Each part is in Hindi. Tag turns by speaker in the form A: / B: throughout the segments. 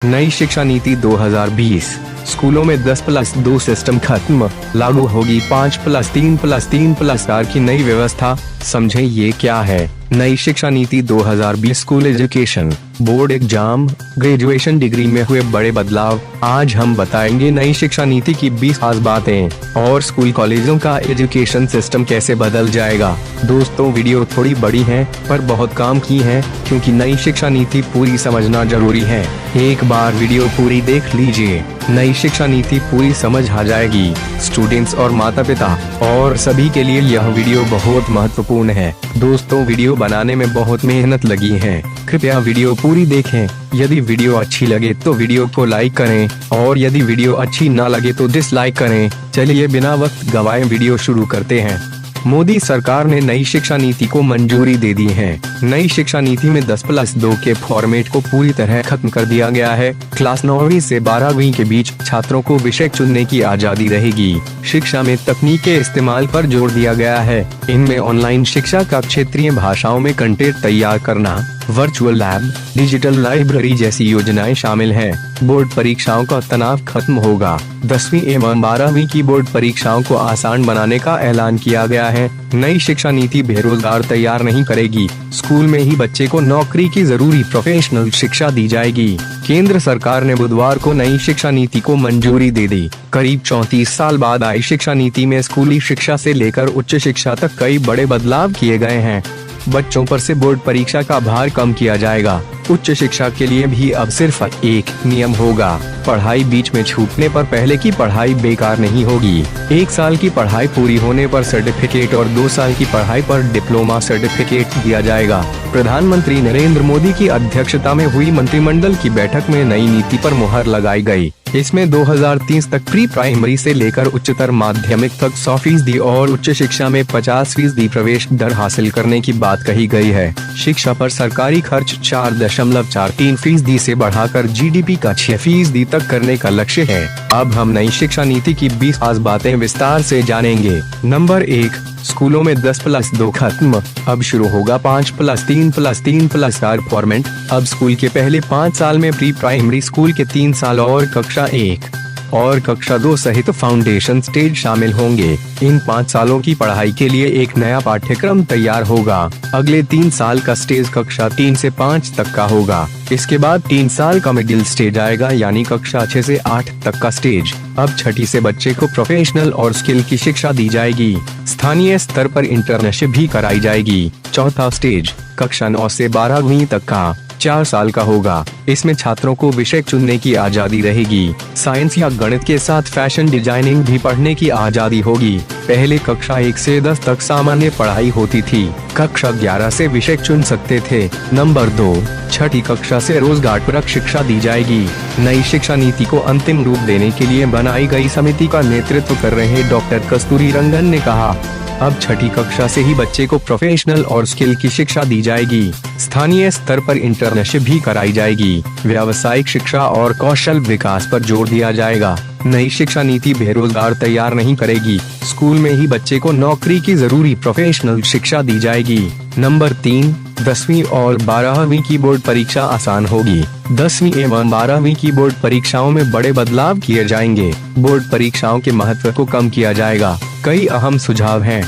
A: नई शिक्षा नीति 2020 स्कूलों में 10+2 सिस्टम खत्म, लागू होगी 5+3+3+4 की नई व्यवस्था। समझें ये क्या है। नई शिक्षा नीति 2020 school education, board exam, graduation degree में हुए बड़े बदलाव। आज हम बताएंगे नई शिक्षा नीति की 20 खास बातें और स्कूल कॉलेजों का एजुकेशन सिस्टम कैसे बदल जाएगा। दोस्तों वीडियो थोड़ी बड़ी है पर बहुत काम की है, क्योंकि नई शिक्षा नीति पूरी समझना जरूरी है। एक बार वीडियो पूरी देख लीजिए, नई शिक्षा नीति पूरी समझ आ जाएगी। स्टूडेंट्स और माता पिता और सभी के लिए यह वीडियो बहुत महत्वपूर्ण है। दोस्तों वीडियो बनाने में बहुत मेहनत लगी है, कृपया वीडियो पूरी देखें। यदि वीडियो अच्छी लगे तो वीडियो को लाइक करें और यदि वीडियो अच्छी ना लगे तो डिसलाइक करें। चलिए बिना वक्त गवाए वीडियो शुरू करते हैं। मोदी सरकार ने नई शिक्षा नीति को मंजूरी दे दी है। नई शिक्षा नीति में 10+2 के फॉर्मेट को पूरी तरह खत्म कर दिया गया है। क्लास 9वीं से 12वीं के बीच छात्रों को विषय चुनने की आजादी रहेगी। शिक्षा में तकनीक के इस्तेमाल पर जोर दिया गया है। इनमें ऑनलाइन शिक्षा का क्षेत्रीय भाषाओं में कंटेंट तैयार करना, वर्चुअल लैब, डिजिटल लाइब्रेरी जैसी योजनाएं शामिल हैं। बोर्ड परीक्षाओं का तनाव खत्म होगा। 10वीं एवं 12वीं की बोर्ड परीक्षाओं को आसान बनाने का ऐलान किया गया है। नई शिक्षा नीति बेरोजगार तैयार नहीं करेगी। स्कूल में ही बच्चे को नौकरी की जरूरी प्रोफेशनल शिक्षा दी जाएगी। केंद्र सरकार ने बुधवार को नई शिक्षा नीति को मंजूरी दे दी। करीब 34 साल बाद आई शिक्षा नीति में स्कूली शिक्षा से लेकर उच्च शिक्षा तक कई बड़े बदलाव किए गए हैं। बच्चों पर से बोर्ड परीक्षा का भार कम किया जाएगा। उच्च शिक्षा के लिए भी अब सिर्फ एक नियम होगा, पढ़ाई बीच में छूटने पर पहले की पढ़ाई बेकार नहीं होगी। 1 साल की पढ़ाई पूरी होने पर सर्टिफिकेट और 2 साल की पढ़ाई पर डिप्लोमा सर्टिफिकेट दिया जाएगा। प्रधानमंत्री नरेंद्र मोदी की अध्यक्षता में हुई मंत्रिमंडल की बैठक में नई नीति पर मुहर लगाई गई। इसमें 2030 तक प्री प्राइमरी से लेकर उच्चतर माध्यमिक तक 100% और उच्च शिक्षा में 50% प्रवेश दर हासिल करने की बात कही गई है। शिक्षा पर सरकारी खर्च 4.43% से बढ़ाकर जीडीपी का 6% तक करने का लक्ष्य है। अब हम नई शिक्षा नीति की 20 खास बातें विस्तार से जानेंगे। नंबर 1, स्कूलों में 10+2 खत्म, अब शुरू होगा 5+3+3+4 फॉर्मेट। अब स्कूल के पहले 5 साल में प्री प्राइमरी स्कूल के 3 साल और कक्षा 1 और कक्षा 2 सहित फाउंडेशन स्टेज शामिल होंगे। इन 5 सालों की पढ़ाई के लिए एक नया पाठ्यक्रम तैयार होगा। अगले 3 साल का स्टेज कक्षा 3 से 5 तक का होगा। इसके बाद 3 साल का मिडिल स्टेज आएगा, यानी कक्षा 6 से 8 तक का स्टेज। अब छठी से बच्चे को प्रोफेशनल और स्किल की शिक्षा दी जाएगी। स्थानीय स्तर पर इंटर्नशिप भी कराई जाएगी। चौथा स्टेज कक्षा 9 से 12वीं तक का 4 साल का होगा। इसमें छात्रों को विषय चुनने की आजादी रहेगी। साइंस या गणित के साथ फैशन डिजाइनिंग भी पढ़ने की आजादी होगी। पहले कक्षा 1 से 10 तक सामान्य पढ़ाई होती थी। कक्षा 11 से विषय चुन सकते थे। नंबर 2, छठी कक्षा से रोजगारपरक शिक्षा दी जाएगी। नई शिक्षा नीति को अंतिम रूप देने के लिए बनाई गई समिति का नेतृत्व कर रहे डॉक्टर कस्तूरी रंगन ने कहा, अब छठी कक्षा से ही बच्चे को प्रोफेशनल और स्किल की शिक्षा दी जाएगी। स्थानीय स्तर पर इंटर्नशिप भी कराई जाएगी। व्यावसायिक शिक्षा और कौशल विकास पर जोर दिया जाएगा। नई शिक्षा नीति बेरोजगार तैयार नहीं करेगी। स्कूल में ही बच्चे को नौकरी की जरूरी प्रोफेशनल शिक्षा दी जाएगी। नंबर 3, 10वीं और 12वीं की बोर्ड परीक्षा आसान होगी। 10वीं एवं 12वीं की बोर्ड परीक्षाओं में बड़े बदलाव किए जाएंगे। बोर्ड परीक्षाओं के महत्व को कम किया जाएगा। कई अहम सुझाव हैं,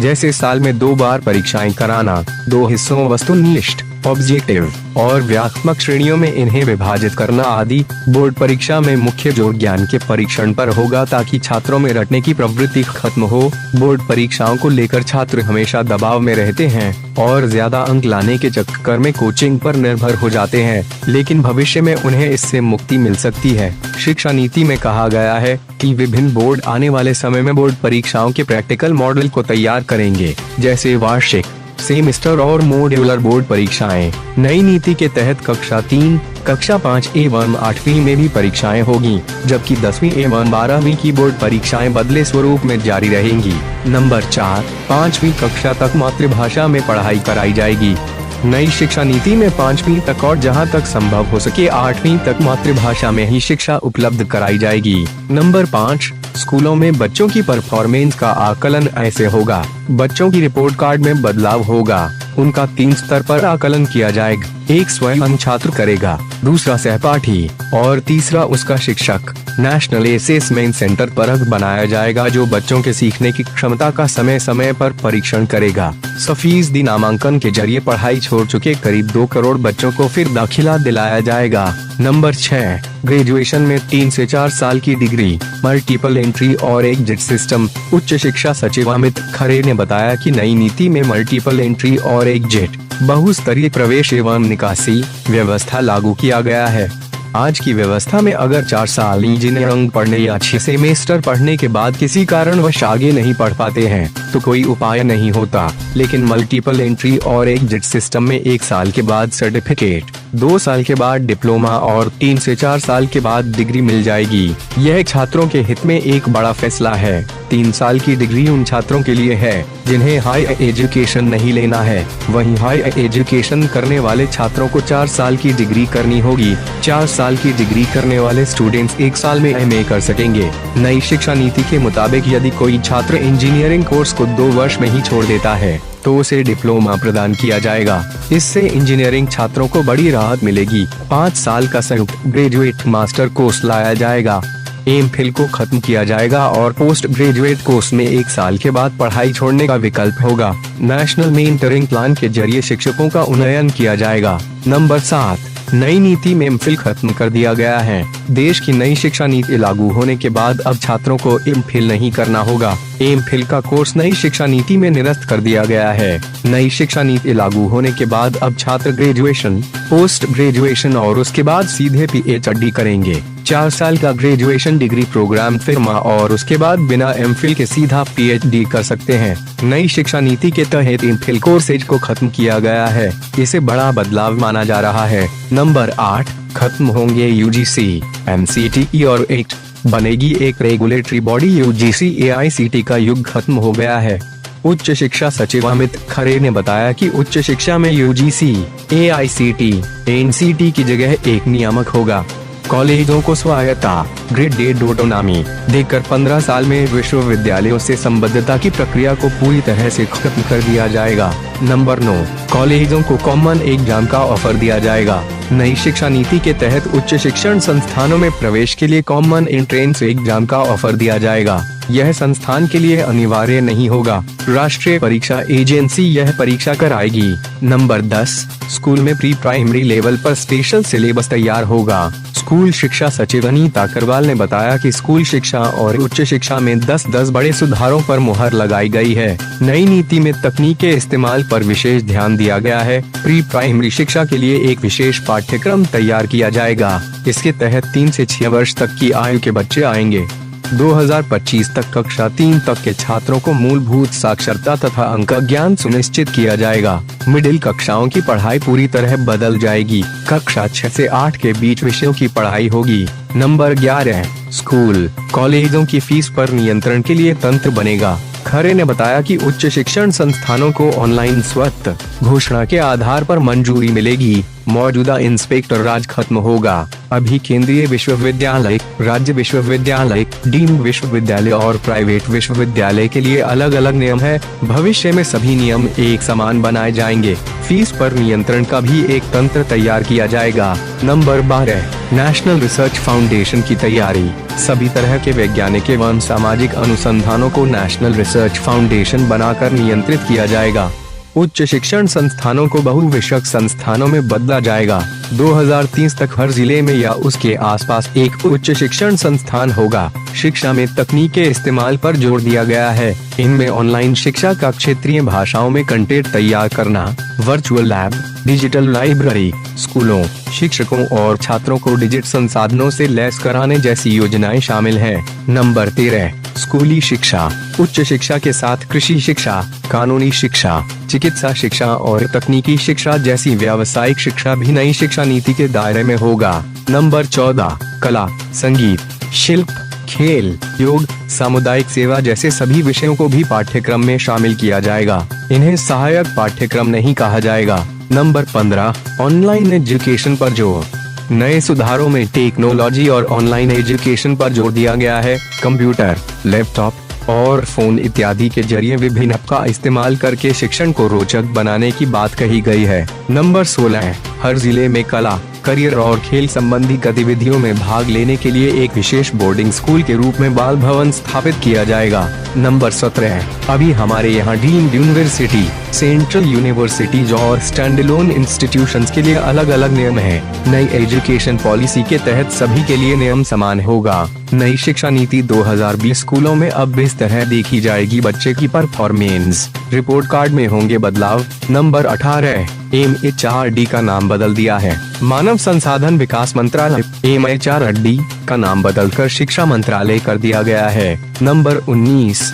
A: जैसे साल में 2 बार परीक्षाएं कराना, 2 हिस्सों वस्तुनिष्ठ, ऑब्जेक्टिव और व्याख्यात्मक श्रेणियों में इन्हें विभाजित करना आदि। बोर्ड परीक्षा में मुख्य जोर ज्ञान के परीक्षण पर होगा, ताकि छात्रों में रटने की प्रवृत्ति खत्म हो। बोर्ड परीक्षाओं को लेकर छात्र हमेशा दबाव में रहते हैं और ज्यादा अंक लाने के चक्कर में कोचिंग पर निर्भर हो जाते हैं, लेकिन भविष्य में उन्हें इससे मुक्ति मिल सकती है। शिक्षा नीति में कहा गया है कि विभिन्न बोर्ड आने वाले समय में बोर्ड परीक्षाओं के प्रैक्टिकल मॉडल को तैयार करेंगे, जैसे वार्षिक, सेमेस्टर और मॉड्यूलर बोर्ड परीक्षाएं। नई नीति के तहत कक्षा 3, कक्षा 5 एवं 8वीं में भी परीक्षाएं होगी, जबकि 10वीं एवं 12वीं की बोर्ड परीक्षाएं बदले स्वरूप में जारी रहेंगी। नंबर 4, 5वीं कक्षा तक मातृभाषा में पढ़ाई कराई जाएगी। नई शिक्षा नीति में 5वीं तक और जहां तक संभव हो सके 8वीं तक मातृभाषा में ही शिक्षा उपलब्ध कराई जाएगी। नंबर 5, स्कूलों में बच्चों की परफॉर्मेंस का आकलन ऐसे होगा। बच्चों की रिपोर्ट कार्ड में बदलाव होगा। उनका 3 स्तर पर आकलन किया जाएगा। एक स्वयं छात्र करेगा, दूसरा सहपाठी और तीसरा उसका शिक्षक। नेशनल असेसमेंट सेंटर पर बनाया जाएगा जो बच्चों के सीखने की क्षमता का समय समय पर परीक्षण करेगा। फीसदी नामांकन के जरिए पढ़ाई छोड़ चुके करीब 2 करोड़ बच्चों को फिर दाखिला दिलाया जाएगा। नंबर 6, ग्रेजुएशन में 3 से 4 साल की डिग्री, मल्टीपल एंट्री और एग्जिट सिस्टम। उच्च शिक्षा सचिव अमित खरे ने बताया कि नई नीति में मल्टीपल एंट्री और एग्जिट बहुस्तरीय प्रवेश एवं निकासी व्यवस्था लागू किया गया है। आज की व्यवस्था में अगर 4 साल इंजीनियरिंग पढ़ने या 6 सेमेस्टर पढ़ने के बाद किसी कारणवश आगे नहीं पढ़ पाते हैं तो कोई उपाय नहीं होता, लेकिन मल्टीपल एंट्री और एग्जिट सिस्टम में 1 साल के बाद सर्टिफिकेट, 2 साल के बाद डिप्लोमा और 3 से 4 साल के बाद डिग्री मिल जाएगी। यह छात्रों के हित में एक बड़ा फैसला है। 3 साल की डिग्री उन छात्रों के लिए है जिन्हें हाई एजुकेशन नहीं लेना है, वहीं हाई एजुकेशन करने वाले छात्रों को 4 साल की डिग्री करनी होगी। 4 साल की डिग्री करने वाले स्टूडेंट्स 1 साल में MA कर सकेंगे। नई शिक्षा नीति के मुताबिक यदि कोई छात्र इंजीनियरिंग कोर्स को 2 वर्ष में ही छोड़ देता है तो उसे डिप्लोमा प्रदान किया जाएगा। इससे इंजीनियरिंग छात्रों को बड़ी राहत मिलेगी। 5 साल का संयुक्त ग्रेजुएट मास्टर कोर्स लाया जाएगा। एमफिल को खत्म किया जाएगा और पोस्ट ग्रेजुएट कोर्स में 1 साल के बाद पढ़ाई छोड़ने का विकल्प होगा। नेशनल मेंटरिंग प्लान के जरिए शिक्षकों का उन्नयन किया जाएगा। नंबर 7, नई नीति में एमफिल खत्म कर दिया गया है। देश की नई शिक्षा नीति लागू होने के बाद अब छात्रों को एमफिल नहीं करना होगा। एमफिल का कोर्स नई शिक्षा नीति में निरस्त कर दिया गया है। नई शिक्षा नीति लागू होने के बाद अब छात्र ग्रेजुएशन, पोस्ट ग्रेजुएशन और उसके बाद सीधे PhD करेंगे। 4 साल का ग्रेजुएशन डिग्री प्रोग्राम फर्मा और उसके बाद बिना एमफिल के सीधा PhD कर सकते हैं। नई शिक्षा नीति के तहत एमफिल कोर्सेज को खत्म किया गया है। इसे बड़ा बदलाव माना जा रहा है। नंबर 8, खत्म होंगे UGC, MCTE और एक्ट, बनेगी एक रेगुलेटरी बॉडी। UGC AICTE का युग खत्म हो गया है। उच्च शिक्षा सचिव अमित खरे ने बताया कि उच्च शिक्षा में UGC, AICTE, NCT की जगह एक नियामक होगा। कॉलेजों को स्वायत्ता, ग्रेडेड ऑटोनॉमी देकर 15 साल में विश्वविद्यालयों से संबद्धता की प्रक्रिया को पूरी तरह से खत्म कर दिया जाएगा। नंबर 9, कॉलेजों को कॉमन एग्जाम का ऑफर दिया जाएगा। नई शिक्षा नीति के तहत उच्च शिक्षण संस्थानों में प्रवेश के लिए कॉमन एंट्रेंस एग्जाम का ऑफर दिया जाएगा। यह संस्थान के लिए अनिवार्य नहीं होगा। राष्ट्रीय परीक्षा एजेंसी यह परीक्षा कराएगी। नंबर 10, स्कूल में प्री प्राइमरी लेवल पर स्पेशल सिलेबस तैयार होगा। स्कूल शिक्षा सचिव अनीता करवाल ने बताया कि स्कूल शिक्षा और उच्च शिक्षा में 10 बड़े सुधारों पर मुहर लगाई गई है। नई नीति में तकनीक के इस्तेमाल पर विशेष ध्यान दिया गया है। प्री प्राइमरी शिक्षा के लिए एक विशेष पाठ्यक्रम तैयार किया जाएगा। इसके तहत 3 से 6 वर्ष तक की आयु के बच्चे आएंगे। 2025 तक कक्षा 3 तक के छात्रों को मूलभूत साक्षरता तथा अंक ज्ञान सुनिश्चित किया जाएगा। मिडिल कक्षाओं की पढ़ाई पूरी तरह बदल जाएगी। कक्षा 6 से 8 के बीच विषयों की पढ़ाई होगी। नंबर 11, स्कूल कॉलेजों की फीस पर नियंत्रण के लिए तंत्र बनेगा। खरे ने बताया कि उच्च शिक्षण संस्थानों को ऑनलाइन स्वत घोषणा के आधार पर मंजूरी मिलेगी। मौजूदा इंस्पेक्टर राज खत्म होगा। अभी केंद्रीय विश्वविद्यालय, राज्य विश्वविद्यालय, डीम्ड विश्वविद्यालय और प्राइवेट विश्वविद्यालय के लिए अलग अलग नियम है। भविष्य में सभी नियम एक समान बनाए जाएंगे। फीस पर नियंत्रण का भी एक तंत्र तैयार किया जाएगा। नंबर 12, नेशनल रिसर्च फाउंडेशन की तैयारी। सभी तरह के वैज्ञानिक एवं सामाजिक अनुसंधानों को नेशनल रिसर्च फाउंडेशन बनाकर नियंत्रित किया जाएगा। उच्च शिक्षण संस्थानों को बहुविषयक संस्थानों में बदला जाएगा। 2030 तक हर जिले में या उसके आसपास एक उच्च शिक्षण संस्थान होगा। शिक्षा में तकनीक के इस्तेमाल पर जोर दिया गया है। इनमें ऑनलाइन शिक्षा का क्षेत्रीय भाषाओं में कंटेंट तैयार करना, वर्चुअल लैब, डिजिटल लाइब्रेरी, स्कूलों, शिक्षकों और छात्रों को डिजिटल संसाधनों से लैस कराने जैसी योजनाएं शामिल हैं। नंबर 13, स्कूली शिक्षा। उच्च शिक्षा के साथ कृषि शिक्षा, कानूनी शिक्षा, चिकित्सा शिक्षा और तकनीकी शिक्षा जैसी व्यावसायिक शिक्षा भी नई शिक्षा नीति के दायरे में होगा। नंबर 14, कला, संगीत, शिल्प, खेल, योग, सामुदायिक सेवा जैसे सभी विषयों को भी पाठ्यक्रम में शामिल किया जाएगा। इन्हें सहायक पाठ्यक्रम नहीं कहा जाएगा। नंबर 15, ऑनलाइन एजुकेशन पर जोर। नए सुधारों में टेक्नोलॉजी और ऑनलाइन एजुकेशन पर जोर दिया गया है। कंप्यूटर, लैपटॉप, और फोन इत्यादि के जरिए विभिन्न ऐप का इस्तेमाल करके शिक्षण को रोचक बनाने की बात कही गई है। नंबर 16, हर जिले में कला, करियर और खेल संबंधी गतिविधियों में भाग लेने के लिए एक विशेष बोर्डिंग स्कूल के रूप में बाल भवन स्थापित किया जाएगा। नंबर 17, अभी हमारे यहाँ डीम्ड यूनिवर्सिटी, सेंट्रल यूनिवर्सिटीज और स्टैंड अलोन इंस्टीट्यूशंस के लिए अलग अलग नियम हैं। नई एजुकेशन पॉलिसी के तहत सभी के लिए नियम समान होगा। नई शिक्षा नीति 2020 स्कूलों में अब इस तरह देखी जाएगी बच्चे की परफॉर्मेंस। रिपोर्ट कार्ड में होंगे बदलाव। नंबर 18, MHRD का नाम बदल दिया है। मानव संसाधन विकास मंत्रालय MHRD का नाम बदलकर शिक्षा मंत्रालय कर दिया गया है। नंबर 19,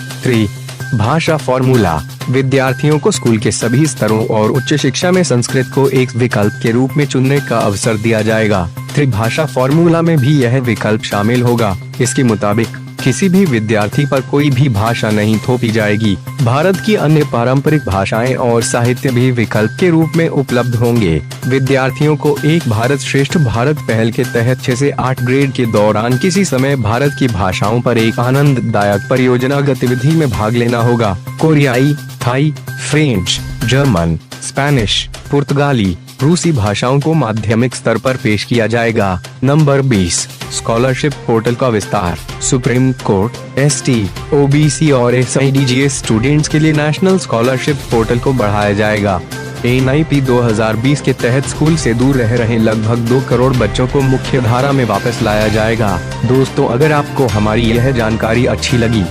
A: भाषा फॉर्मूला, विद्यार्थियों को स्कूल के सभी स्तरों और उच्च शिक्षा में संस्कृत को एक विकल्प के रूप में चुनने का अवसर दिया जाएगा। त्रिभाषा फॉर्मूला में भी यह विकल्प शामिल होगा। इसके मुताबिक किसी भी विद्यार्थी पर कोई भी भाषा नहीं थोपी जाएगी। भारत की अन्य पारंपरिक भाषाएं और साहित्य भी विकल्प के रूप में उपलब्ध होंगे। विद्यार्थियों को एक भारत श्रेष्ठ भारत पहल के तहत 6 से 8 ग्रेड के दौरान किसी समय भारत की भाषाओं पर एक आनंददायक परियोजना गतिविधि में भाग लेना होगा। कोरियाई, थाई, फ्रेंच, जर्मन, स्पेनिश, पुर्तगाली, रूसी भाषाओं को माध्यमिक स्तर पर पेश किया जाएगा। नंबर 20, स्कॉलरशिप पोर्टल का विस्तार। सुप्रीम कोर्ट ST, OBC और SIDGS स्टूडेंट्स के लिए नेशनल स्कॉलरशिप पोर्टल को बढ़ाया जाएगा। NIP 2020 के तहत स्कूल से दूर रह रहे लगभग 2 करोड़ बच्चों को मुख्य धारा में वापस लाया जाएगा। दोस्तों, अगर आपको हमारी यह जानकारी अच्छी लगी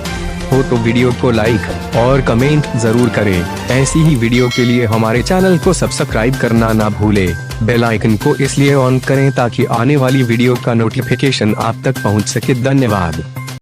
A: हो तो वीडियो को लाइक और कमेंट जरूर करें। ऐसी ही वीडियो के लिए हमारे चैनल को सब्सक्राइब करना ना भूले। बेल आइकन को इसलिए ऑन करें ताकि आने वाली वीडियो का नोटिफिकेशन आप तक पहुंच सके। धन्यवाद।